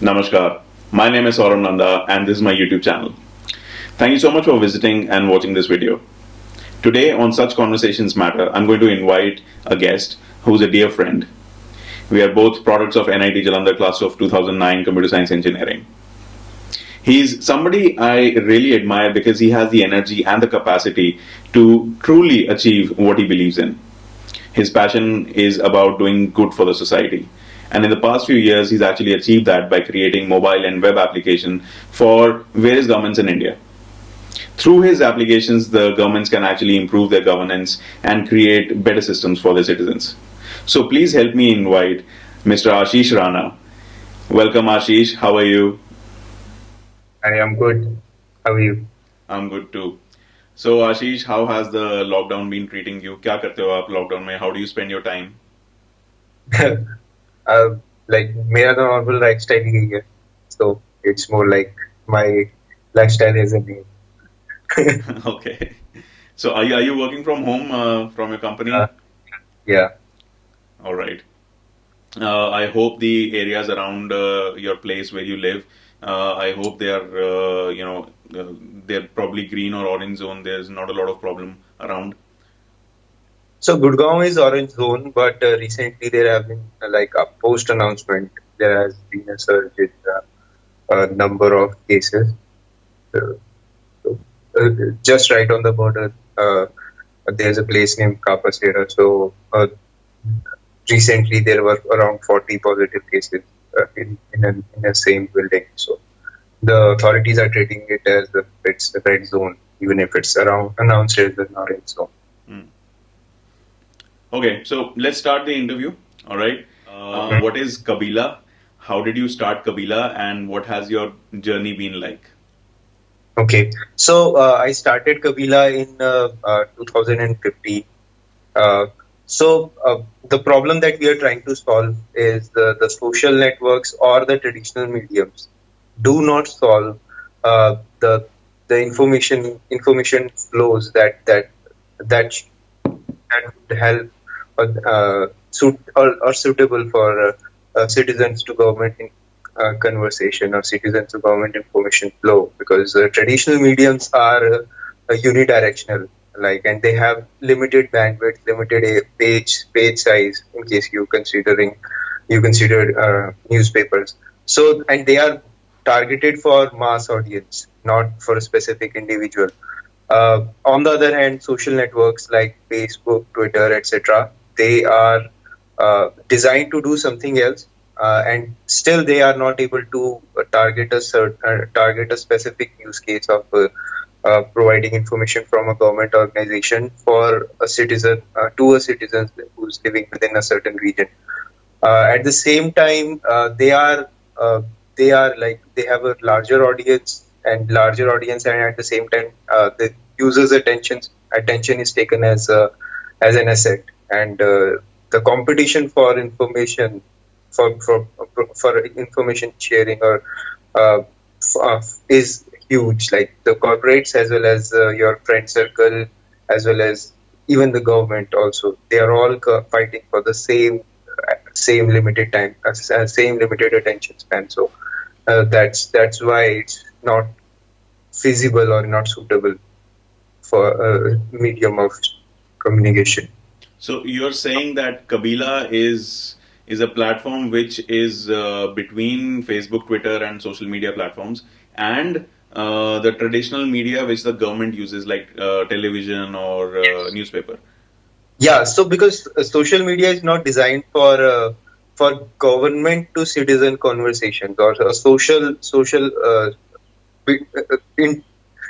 Namaskar. My name is Saurabh Nanda and this is my YouTube channel. Thank you so much for visiting and watching this video. Today on Such Conversations Matter, I'm going to invite a guest who's a dear friend. We are both products of NIT Jalandhar class of 2009 Computer Science Engineering. He's somebody I really admire because he has the energy and the capacity to truly achieve what he believes in. His passion is about doing good for the society. And in the past few years, he's actually achieved that by creating mobile and web applications for various governments in India. Through his applications, the governments can actually improve their governance and create better systems for their citizens. So please help me invite Mr. Ashish Rana. Welcome, Ashish. How are you? I am good. How are you? I'm good too. So Ashish, how has the lockdown been treating you? क्या करते हो आप lockdown में? How do you spend your time? Like मेरा तो normal lifestyle ही है, so it's more like my lifestyle is a name. Okay. So are you working from home from your company? Uh, yeah. All right. I hope the areas around your place where you live, I hope they are, they're probably green or orange zone. There's not a lot of problem around. So Gurgaon is orange zone, but recently there have been like a post announcement. There has been a surge in number of cases. Uh, so, just right on the border, there's a place named Kapasera. So recently there were around 40 positive cases in a same building. So the authorities are treating it as it's a red zone, even if it's around announced as an orange zone. Mm. Okay, so let's start the interview. All right. What is Kabila? How did you start Kabila, and what has your journey been like? Okay, so I started Kabila in 2015. Uh, the problem that we are trying to solve is the social networks or the traditional mediums do not solve the information flows that would help or suitable for citizens to government conversation or citizens to government information flow, because traditional mediums are unidirectional, like, and they have limited bandwidth, limited page size in case you consider newspapers. So, and they are targeted for mass audience, not for a specific individual. On the other hand, social networks like Facebook, Twitter, etc., they are designed to do something else, and still they are not able to target a specific use case of providing information from a government organization for a citizen to a citizen who's living within a certain region. At the same time, they are like they have a larger audience, and at the same time, the user's attention is taken as an asset, and the competition for information for information sharing or is huge. Like the corporates as well as your friend circle, as well as even the government also, they are all fighting for the same limited time, same limited attention span. So that's why it's not feasible or not suitable for a medium of communication. So you're saying that Kabila is a platform which is between Facebook, Twitter, and social media platforms, and the traditional media which the government uses, like television or newspaper. Yeah, so because social media is not designed for government to citizen conversations or social in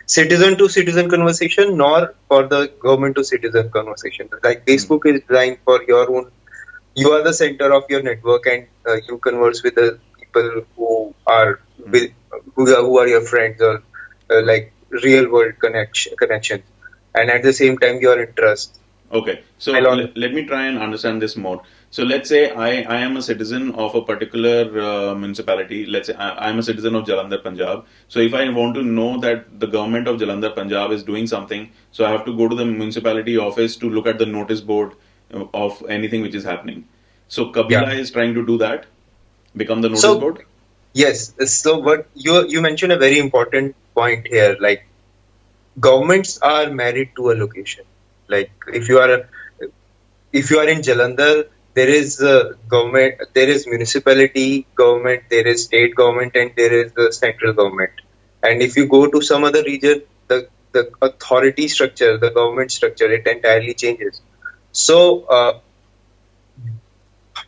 citizen to citizen conversation, nor for the government to citizen conversation. Like Facebook is designed for your own. You are the center of your network, and you converse with the people who are who are your friends, or like real world connections, and at the same time your interest. Okay, so let me try and understand this more. So let's say I am a citizen of a particular municipality. Let's say I'm a citizen of Jalandhar, Punjab. So if I want to know that the government of Jalandhar, Punjab is doing something, so I have to go to the municipality office to look at the notice board of anything which is happening. So Kabila is trying to do that, become the notice board. Yes. So what you mentioned a very important point here. Like governments are married to a location. Like if you are in Jalandhar, there is government, there is municipality government, there is state government, and there is the central government. And if you go to some other region, the authority structure, the government structure, it entirely changes. So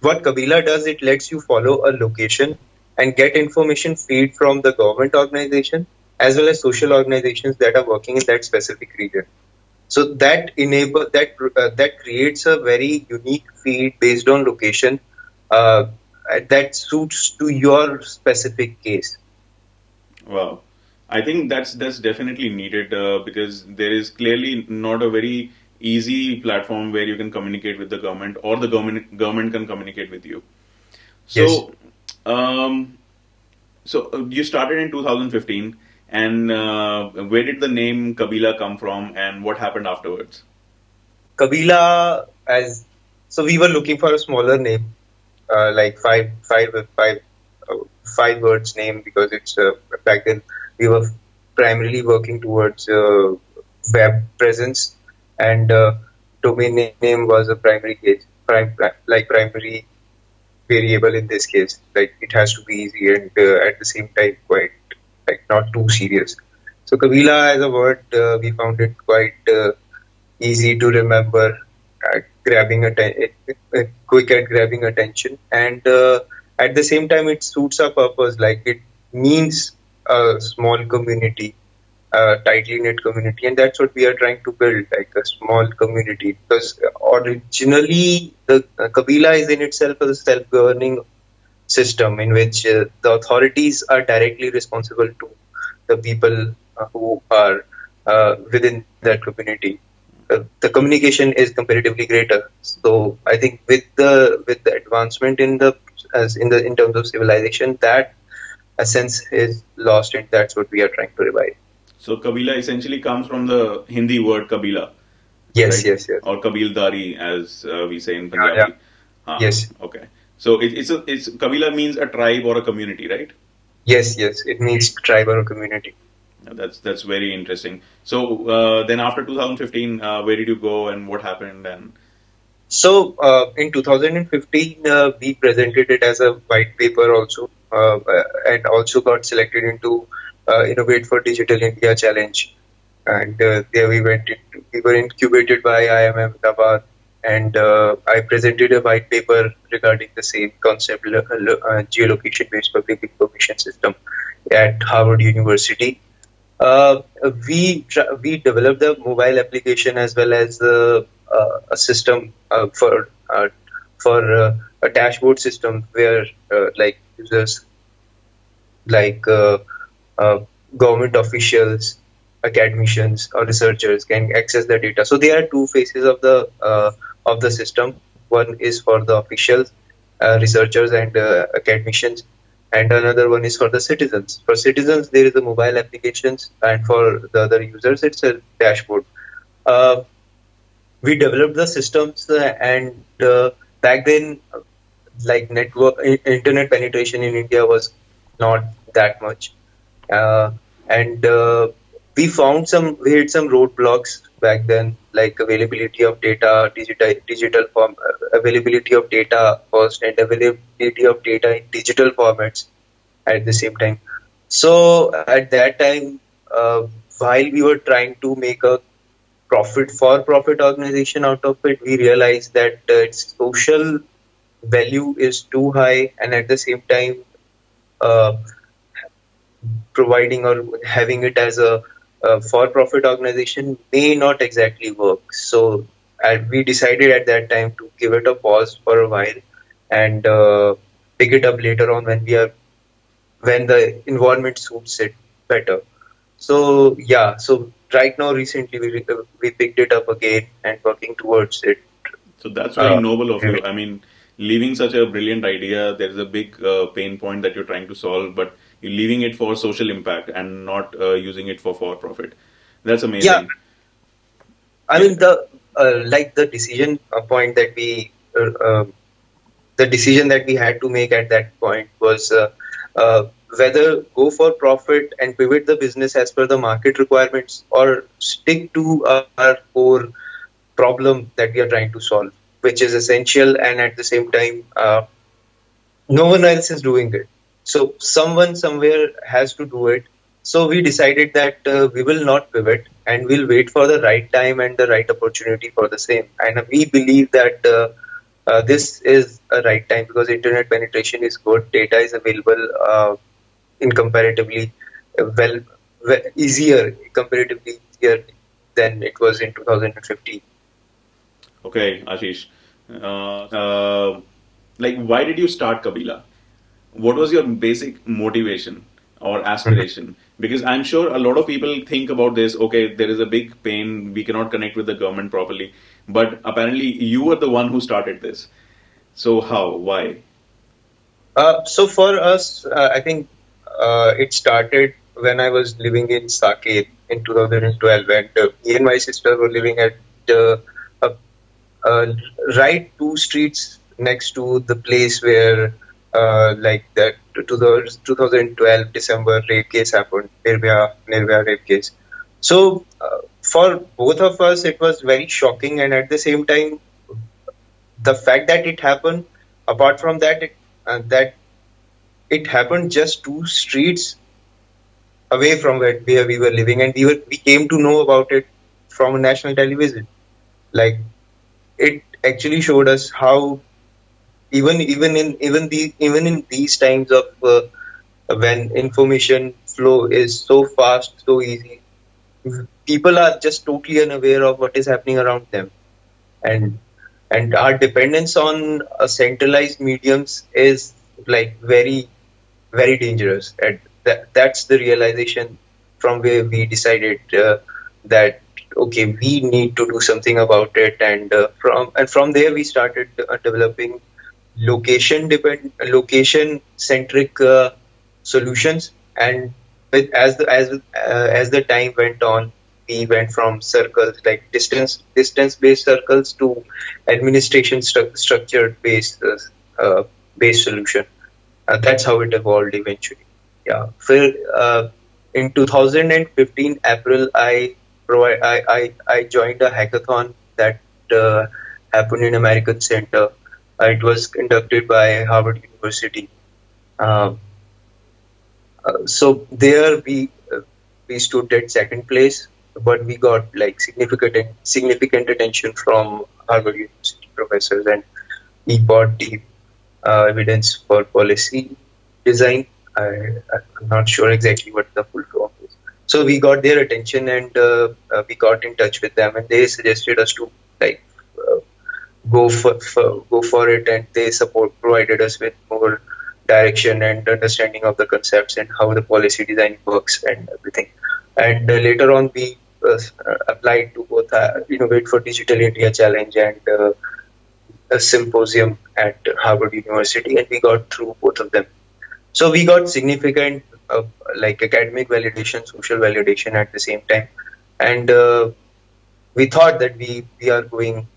what Kabila does, it lets you follow a location and get information feed from the government organization as well as social organizations that are working in that specific region. So that creates a very unique feed based on location uh, that suits to your specific case. Wow. I think that's definitely needed because there is clearly not a very easy platform where you can communicate with the government or the government can communicate with you. Yes, So, um, you started in 2015, and where did the name Kabila come from, and what happened afterwards? Kabila as so we were looking for a smaller name, like uh, 5 words name because it's back then we were primarily working towards web presence and domain name was a primary case, like primary variable in this case. Like it has to be easy and at the same time quite like not too serious. So Kabila as a word, we found it quite easy to remember, quick at grabbing attention, and at the same time it suits our purpose. Like it means a small community, tightly knit community, and that's what we are trying to build, like a small community. Because originally the Kabila is in itself a self-governing system in which the authorities are directly responsible to the people who are within that community. The communication is comparatively greater. So I think with the advancement in the as in terms of civilization, that essence is lost, and that's what we are trying to revive. So, Kabila essentially comes from the Hindi word Kabila, Yes, right? yes, yes. Or Kabildari, as we say in Yeah, yeah. Punjabi. Yes, Okay. So it's Kabila means a tribe or a community, right? yes, yes. It means tribe or community. That's very interesting. So then after 2015, where did you go and what happened? And So in 2015, we presented it as a white paper also, and also got selected into Innovate for Digital India Challenge. And there we were incubated by IIM Ahemdabad, and I presented a white paper regarding the same concept, geolocation-based public information system at Harvard University. Uh, we developed a mobile application as well as a system for a dashboard system where like users like uh, government officials, academicians, or researchers can access the data. So there are two phases of the system. One is for the officials, researchers, and academicians, and another one is for the citizens. For citizens, there is a mobile applications, and for the other users, it's a dashboard. Uh, we developed the systems, and back then, like internet penetration in India was not that much, uh, and we hit some roadblocks back then, like availability of data, digital form, availability of data first, and availability of data in digital formats at the same time. So at that time, while we were trying to make a profit organization out of it, we realized that its social value is too high, and at the same time, uh, providing or having it as a for-profit organization may not exactly work. So we decided at that time to give it a pause for a while and pick it up later on when the environment suits it better. So yeah, so right now recently we picked it up again and working towards it. so that's very Uh, noble of you. I mean, leaving such a brilliant idea, there is a big pain point that you're trying to solve, but you're leaving it for social impact and not using it for profit. That's yeah, amazing. I Yeah. mean the decision point the decision that we had to make at that point was whether go for profit and pivot the business as per the market requirements, or stick to our core problem that we are trying to solve, which is essential, and at the same time, no one else is doing it. So someone somewhere has to do it. So we decided that we will not pivot, and we'll wait for the right time and the right opportunity for the same. And we believe that this is a right time because internet penetration is good, data is available in comparatively well, easier, comparatively easier than it was in 2015. Okay, Ashish. Like, why did you start Kabila? What was your basic motivation or aspiration? Because I'm sure a lot of people think about this. Okay, there is a big pain. We cannot connect with the government properly. But apparently, you were the one who started this. So how? Why? So for us, I think it started when I was living in Saket in 2012, and me and my sister were living at uh, a, a right two streets next to the place where like that 2012 December rape case happened, Nirbhaya rape case. So for both of us, it was very shocking, and at the same time, the fact that it happened. Apart from that, that it happened just two streets away from where we were living, and we came to know about it from national television. Like, it actually showed us how even in these times of when information flow is so fast, so easy, people are just totally unaware of what is happening around them, and our dependence on centralized mediums is like very dangerous. And that's the realization from where we decided that okay, we need to do something about it. And from there we started developing location centric solutions. And as the time went on, we went from circles, like distance based circles, to administration structured based solution. That's how it evolved eventually. Yeah. In 2015 April, I joined a hackathon that uh, happened in American Center. It was conducted by Harvard University. Uh, so there we stood at second place, but we got like significant attention from Harvard University professors, and we bought the evidence for policy design. I'm not sure exactly what the full form is. So we got their attention, and we got in touch with them, and they suggested us to like uh, go for it, and they provided us with more direction and understanding of the concepts and how the policy design works and everything. And later on, we applied to both Innovate for Digital India Challenge and a symposium at Harvard University, and we got through both of them. So we got significant like academic validation, social validation at the same time, and we thought that we are going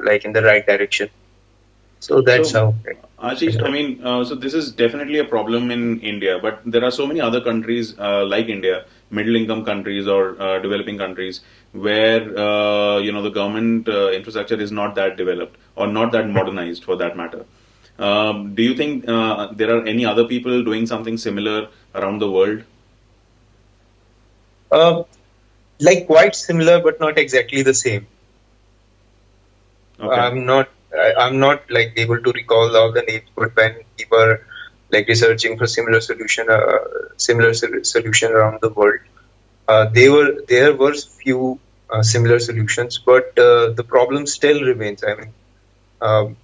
like in the right direction. So that's So, how. Ashish, I mean, so this is definitely a problem in India, but there are so many other countries like India, middle income countries or developing countries, where the government infrastructure is not that developed or not that modernized, for that matter. Do you think there are any other people doing something similar around the world? Uh, like quite similar, but not exactly the same. Okay. I'm not like able to recall all the names, but when we were like researching for similar solution around the world, there were few similar solutions, but the problem still remains. I mean, um,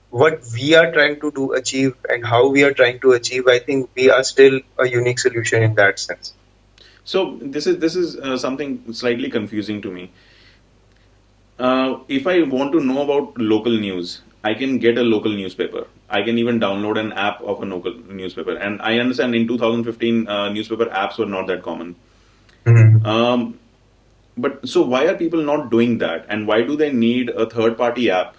what we are trying to do achieve and how we are trying to achieve, I think we are still a unique solution in that sense. So this is something slightly confusing to me. If I want to know about local news, I can get a local newspaper. I can even download an app of a local newspaper. And I understand in 2015, newspaper apps were not that common. Mhm. Um, but so why are people not doing that? And why do they need a third party app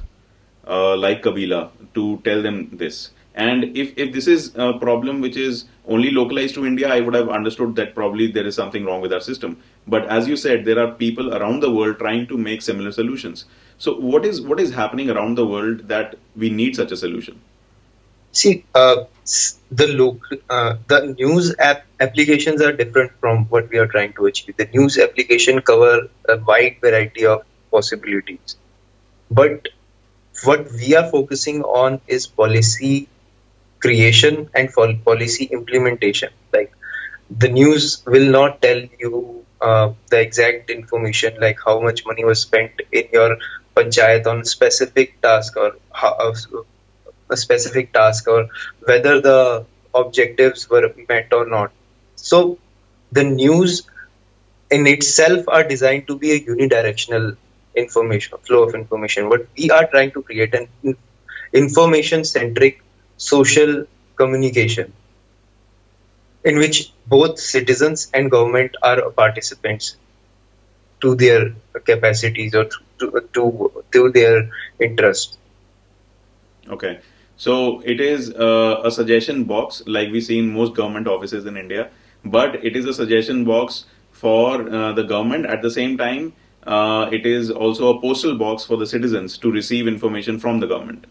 like Kabila to tell them this? And if this is a problem which is only localized to India, I would have understood that probably there is something wrong with our system. But as you said, there are people around the world trying to make similar solutions. So what is happening around the world that we need such a solution? See, the news applications are different from what we are trying to achieve. The news application cover a wide variety of possibilities, but what we are focusing on is policy creation and policy implementation. Like, the news will not tell you the exact information, like how much money was spent in your panchayat on specific task, or a specific task, or whether the objectives were met or not. So the news in itself are designed to be a unidirectional information flow of information. What we are trying to create an information centric social communication in which both citizens and government are participants to their capacities, or to their interest. Okay. So it is a suggestion box like we see in most government offices in India, but it is a suggestion box for the government. At the same time, it is also a postal box for the citizens to receive information from the government.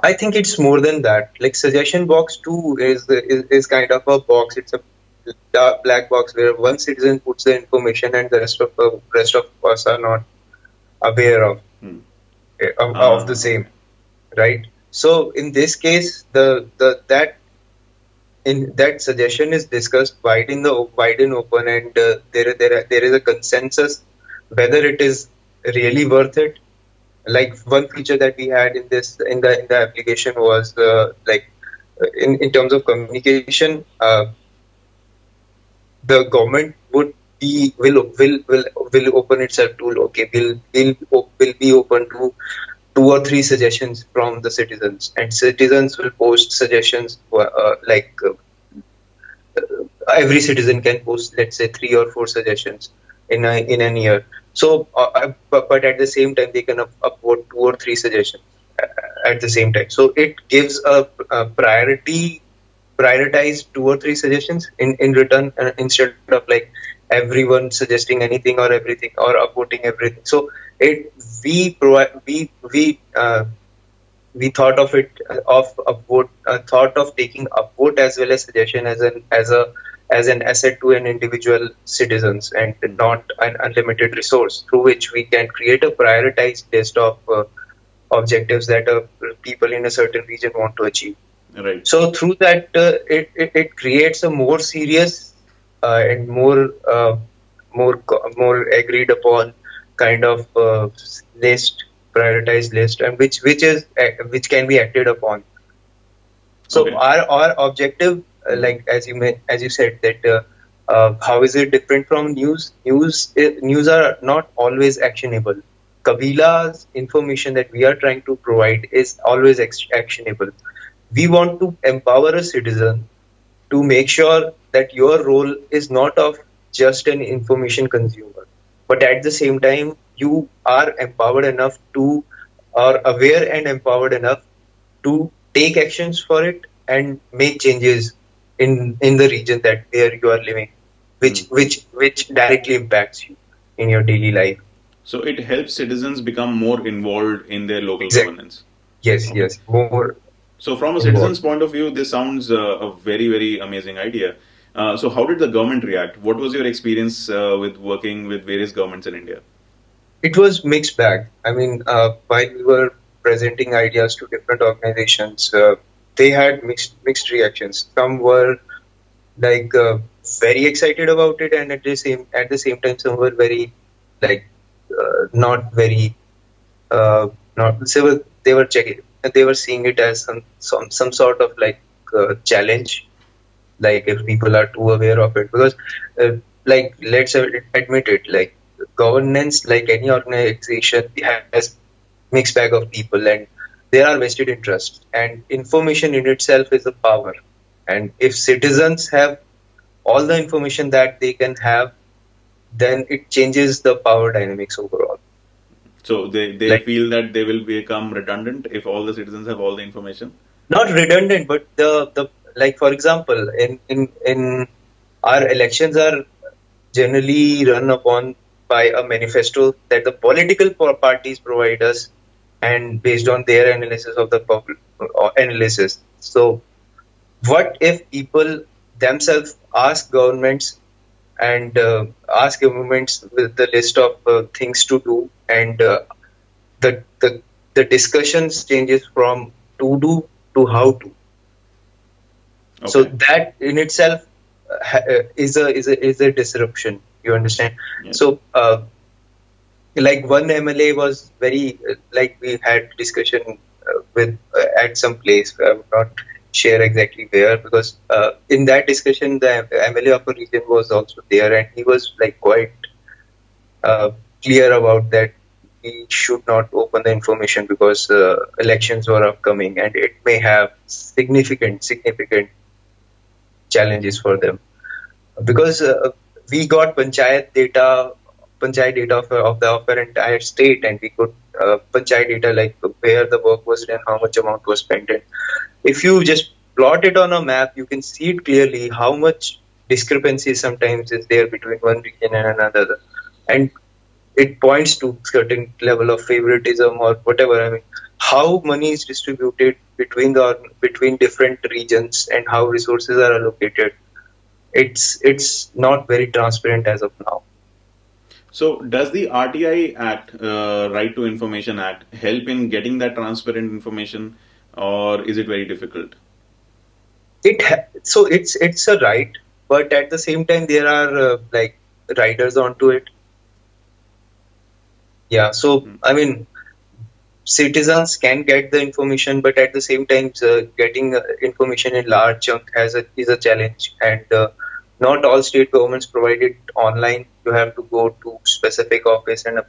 I think it's more than that. Like, suggestion box too is kind of a box. It's a black box where one citizen puts the information and the rest of us are not aware of the same, right? So in this case, that suggestion is discussed wide and open, and there is a consensus whether it is really worth it. Like, one feature that we had in the application was in terms of communication, the government will open itself to, okay, will be open to 2 or 3 suggestions from the citizens, and citizens will post suggestions, every citizen can post, let's say, 3 or 4 suggestions in an year. So, but at the same time, they can upvote 2 or 3 suggestions at the same time. So it gives a prioritize 2 or 3 suggestions in return, instead of like everyone suggesting anything or everything, or upvoting everything. So we thought of it thought of taking upvote as well as suggestion as an asset to an individual citizens, and not an unlimited resource through which we can create a prioritized list of objectives that people in a certain region want to achieve. Right. So through that, it creates a more serious and more agreed upon kind of prioritized list, and which can be acted upon. So Okay. our objective, like as you said, that how is it different from news? News are not always actionable. Kabila's information that we are trying to provide is always actionable. We want to empower a citizen to make sure that your role is not of just an information consumer, but at the same time you are empowered enough to, or aware and empowered enough to take actions for it and make changes in the region that where you are living, which directly impacts you in your daily life. So it helps citizens become more involved in their local Exactly. governance. Yes, Okay. yes, more So from a involved. citizen's point of view, this sounds a very, very amazing idea. So how did the government react? What was your experience with working with various governments in India? It was mixed bag. I mean, while we were presenting ideas to different organizations, they had mixed reactions. Some were like very excited about it, and at the same time, some were very like not very not they were seeing it as some sort of like challenge, like if people are too aware of it, because like let's admit it, like governance, like any organization, has mixed bag of people, and there are vested interests, and information in itself is a power, and if citizens have all the information that they can have, then it changes the power dynamics overall. So they Like, feel that they will become redundant if all the citizens have all the information. not redundant, but the like for example, in our elections are generally run upon by a manifesto that the political parties provide us, and based on their analysis of the analysis. So, what if people themselves ask governments and ask governments with the list of things to do, and the, the the discussions changes from to do to how to. So Okay. that in itself is a disruption. You understand? Yes. So like one MLA was very like we had discussion with at some place. I would not share exactly where, because in that discussion the MLA of a region was also there, and he was like quite uh, clear about that we should not open the information because elections were upcoming and it may have significant challenges for them, because we got panchayat data of our entire state, and we could panchayat data like where the work was done, how much amount was spent. And if you just plot it on a map, you can see it clearly how much discrepancy sometimes is there between one region and another, and it points to certain level of favoritism or whatever. I mean, how money is distributed between different regions and how resources are allocated, it's not very transparent as of now. So, does the RTI Act, Right to Information Act, help in getting that transparent information, or is it very difficult? So it's a right, but at the same time there are like riders onto it. Yeah, so Hmm. I mean, citizens can get the information, but at the same time, getting information in large chunk is a challenge, and not all state governments provide it online. You have to go to specific office and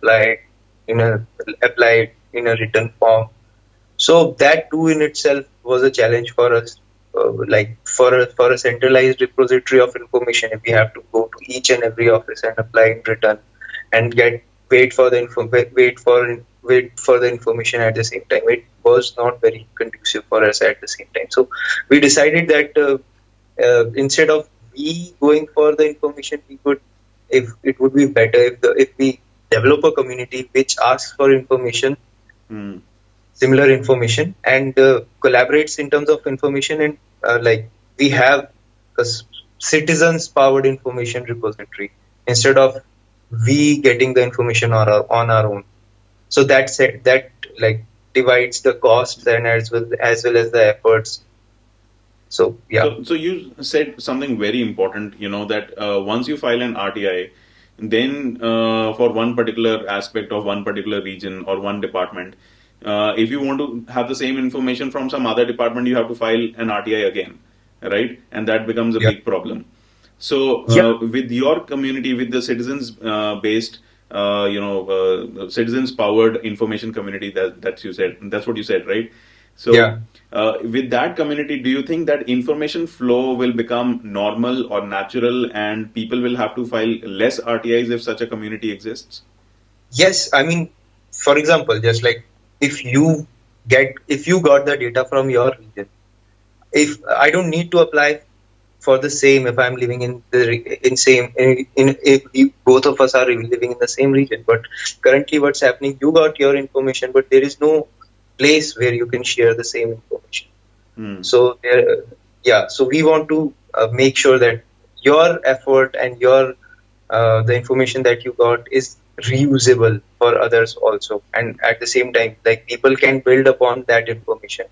in a apply it in a written form. So that too in itself was a challenge for us. Like for a centralized repository of information, if we have to go to each and every office and apply in return and get wait for the info, wait for the information at the same time, it was not very conducive for us at the same time. So we decided that instead of we going for the information, we could, if it would be better if we develop a community which asks for information, Hmm. similar information, and collaborates in terms of information, and like we have a citizens powered information repository instead of we getting the information on our own. So that like divides the costs and as well as the efforts. So yeah. So you said something very important, that once you file an RTI, then for one particular aspect of one particular region or one department, if you want to have the same information from some other department, you have to file an RTI again, right? And that becomes a Yeah. big problem. So Yeah. with your community, with the citizens based, citizens powered information community, that you said, that's what you said, right? So, Yeah. with that community, do you think that information flow will become normal or natural, and people will have to file less RTIs if such a community exists? Yes, I mean, for example, just like if you got the data from your region, if I don't need to apply for the same if I'm living in the in same in if both of us are living in the same region. But currently, what's happening? You got your information, but there is no place where you can share the same information. Hmm. So yeah. So we want to make sure that your effort and your the information that you got is reusable for others also, and at the same time, like people can build upon that information.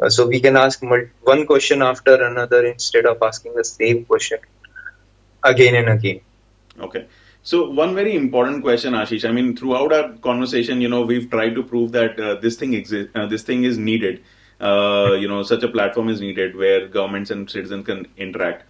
So we can ask one question after another instead of asking the same question again and again. Okay. So one very important question, Ashish. I mean, throughout our conversation, we've tried to prove that this thing exists, this thing is needed. Such a platform is needed where governments and citizens can interact.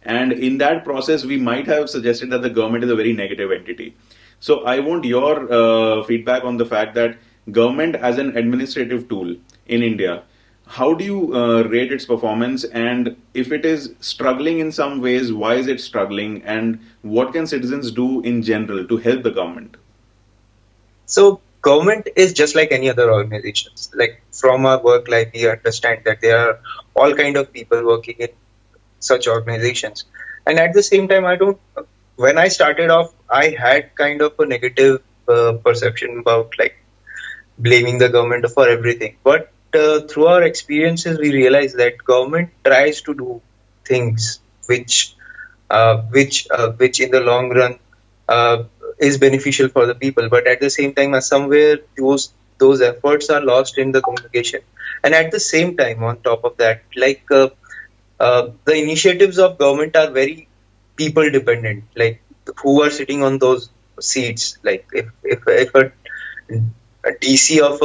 And in that process, we might have suggested that the government is a very negative entity. So I want your feedback on the fact that government as an administrative tool in India, how do you rate its performance? And if it is struggling in some ways, why is it struggling? And what can citizens do in general to help the government? So government is just like any other organizations. Like from our work life, we understand that there are all kind of people working in such organizations, and at the same time, I don't. When I started off, I had kind of a negative perception about like blaming the government for everything. But through our experiences, we realize that government tries to do things which in the long run uh, is beneficial for the people. But at the same time, somewhere those efforts are lost in the communication. And at the same time, on top of that, the initiatives of government are very people dependent. Like who are sitting on those seats. Like if a DC of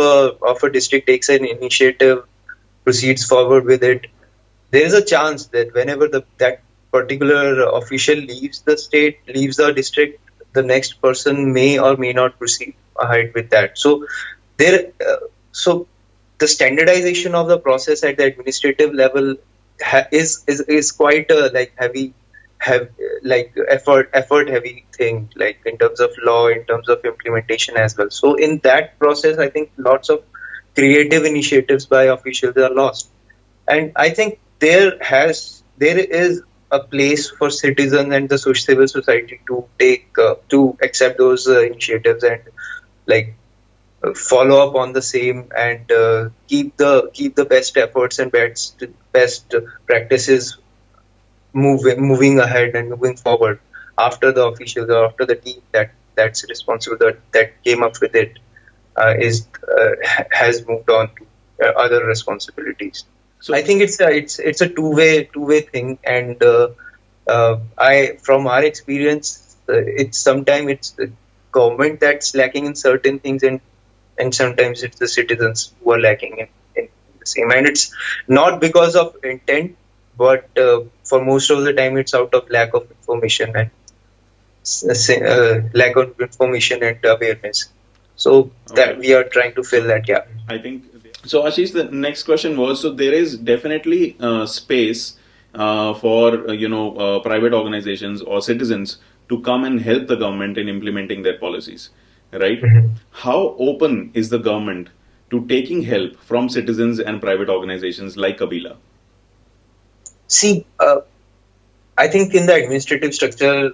a district takes an initiative, proceeds forward with it, there is a chance that whenever that particular official leaves the state, leaves the district, the next person may or may not proceed ahead with that. So so the standardization of the process at the administrative level is quite a like have like effort heavy thing, like in terms of law, in terms of implementation as well. So in that process, I think lots of creative initiatives by officials are lost. And I think there is a place for citizens and the civil society to take to accept those initiatives and like follow up on the same and keep the best efforts and best practices moving ahead and moving forward after the officials or after the team that's responsible that came up with it is has moved on to other responsibilities. So I think it's a two way thing, and I from our experience, it's sometimes it's the government that's lacking in certain things, and sometimes it's the citizens who are lacking in the same. And it's not because of intent, but for most of the time, it's out of lack of information and lack of information and awareness. So that we are trying to fill that gap. I think so. Ashish, the next question was, so there is definitely space for private organizations or citizens to come and help the government in implementing their policies, right? How open is the government to taking help from citizens and private organizations like Kabila? See, I think in the administrative structure,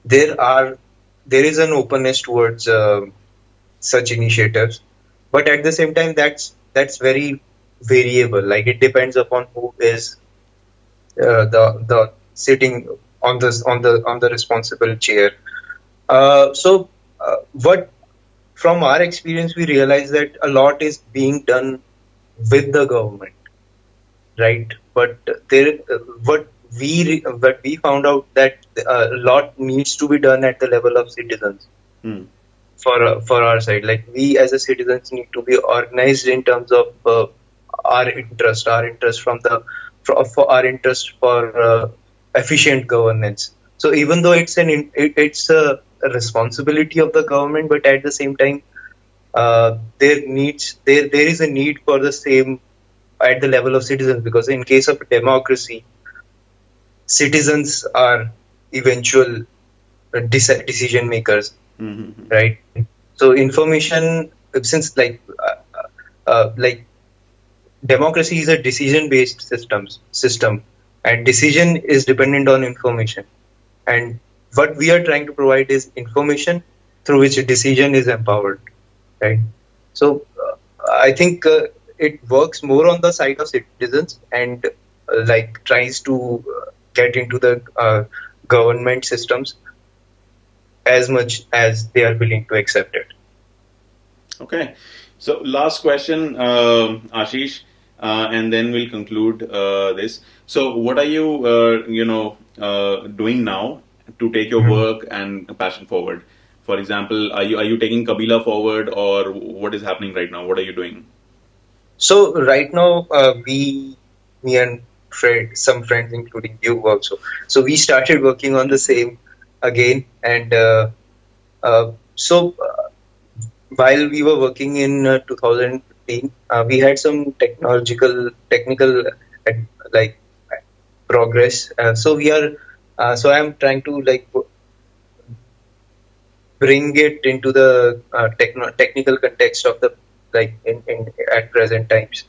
there is an openness towards such initiatives, but at the same time, that's very variable. Like it depends upon who is the sitting on the responsible chair. What from our experience, we realize that a lot is being done with the government, right? But what we found out that a lot needs to be done at the level of citizens. For our side, like we as a citizens need to be organized in terms of our interest for our interest for efficient governance. So even though it's it's a responsibility of the government, but at the same time, there is a need for the same at the level of citizens, because in case of democracy, citizens are eventual decision makers, right? So information, since like democracy is a decision based system, and decision is dependent on information, and what we are trying to provide is information through which a decision is empowered, right? So I think it works more on the side of citizens, and like tries to get into the government systems as much as they are willing to accept it. Okay, so last question, Ashish, and then we'll conclude this. So, what are you, doing now to take your work and passion forward? For example, are you taking Qbila forward, or what is happening right now? What are you doing? So right now, me and some friends, including you also. So we started working on the same again, and while we were working in 2015, we had some technical like progress. So I'm trying to like bring it into the technical context of the at present times.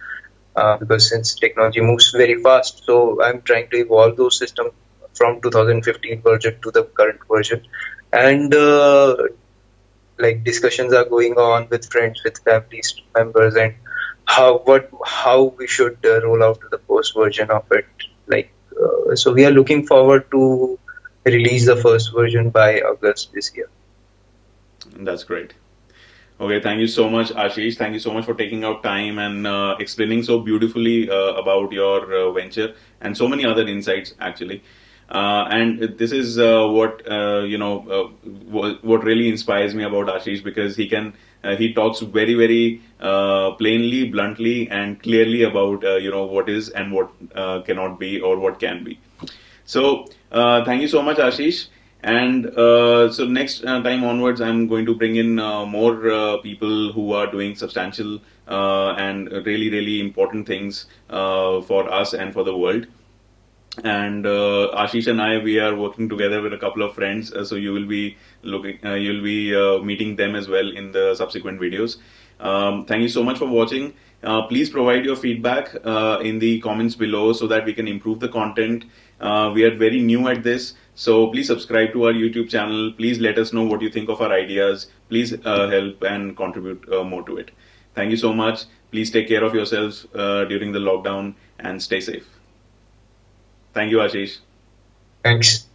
Because since technology moves very fast, so I'm trying to evolve those systems from 2015 version to the current version, and discussions are going on with friends, with family members, and how we should roll out to the first version of it. So we are looking forward to release the first version by August this year. That's great. Okay, thank you so much, Ashish. Thank you so much for taking out time and explaining so beautifully about your venture and so many other insights, actually. And this is what really inspires me about Ashish, because he talks very very plainly, bluntly, and clearly about what is and what cannot be or what can be. So thank you so much, Ashish. And so next time onwards, I'm going to bring in more people who are doing substantial and really, really important things for us and for the world. And Ashish and I, we are working together with a couple of friends, so you'll be meeting them as well in the subsequent videos. Thank you so much for watching. Please provide your feedback in the comments below so that we can improve the content. We are very new at this, so please subscribe to our YouTube channel. Please let us know what you think of our ideas. Please help and contribute more to it. Thank you so much. Please take care of yourselves during the lockdown and stay safe. Thank you, Ashish. Thanks.